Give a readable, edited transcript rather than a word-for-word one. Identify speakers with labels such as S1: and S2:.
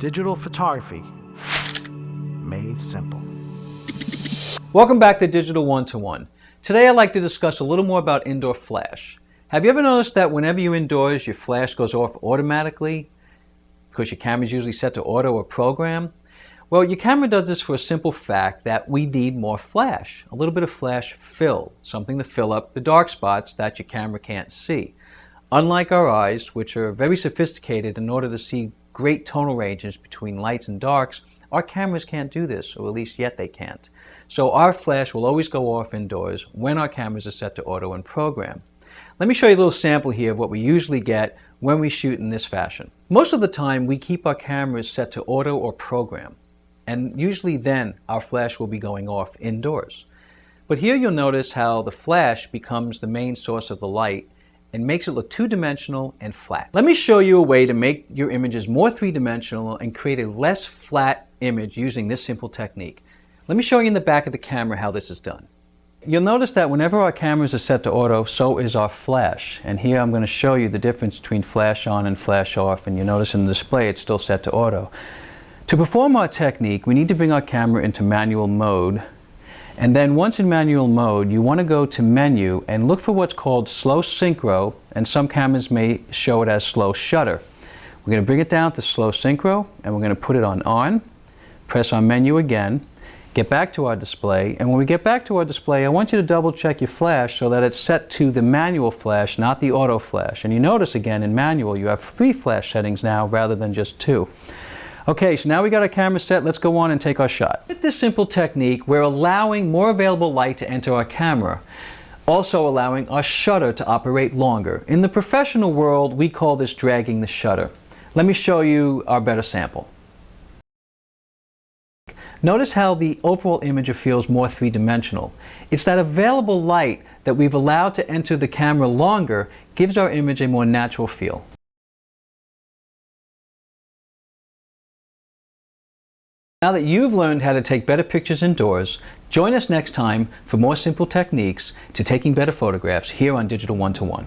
S1: Digital photography made simple.
S2: Welcome back to Digital 1-to-1. Today I'd like to discuss a little more about indoor flash. Have you ever noticed that whenever you're indoors, your flash goes off automatically because your camera is usually set to auto or program? Well, your camera does this for a simple fact that we need more flash, a little bit of flash fill, something to fill up the dark spots that your camera can't see. Unlike our eyes, which are very sophisticated in order to see great tonal ranges between lights and darks, our cameras can't do this, or at least yet they can't. So our flash will always go off indoors when our cameras are set to auto and program. Let me show you a little sample here of what we usually get when we shoot in this fashion. Most of the time we keep our cameras set to auto or program, and usually then our flash will be going off indoors. But here you'll notice how the flash becomes the main source of the light and makes it look two-dimensional and flat. Let me show you a way to make your images more three-dimensional and create a less flat image using this simple technique. Let me show you in the back of the camera how this is done. You'll notice that whenever our cameras are set to auto, so is our flash. And here I'm going to show you the difference between flash on and flash off, and you notice in the display it's still set to auto. To perform our technique, we need to bring our camera into manual mode. And then once in manual mode, you want to go to menu and look for what's called slow synchro, and some cameras may show it as slow shutter. We're going to bring it down to slow synchro, and we're going to put it on, press our menu again, get back to our display, and when we get back to our display, I want you to double check your flash so that it's set to the manual flash, not the auto flash. And you notice again in manual you have 3 flash settings now rather than just 2. Okay, so now we got our camera set, let's go on and take our shot. With this simple technique, we're allowing more available light to enter our camera, also allowing our shutter to operate longer. In the professional world, we call this dragging the shutter. Let me show you our better sample. Notice how the overall image feels more three-dimensional. It's that available light that we've allowed to enter the camera longer gives our image a more natural feel. Now that you've learned how to take better pictures indoors, join us next time for more simple techniques to taking better photographs here on Digital 1-to-1.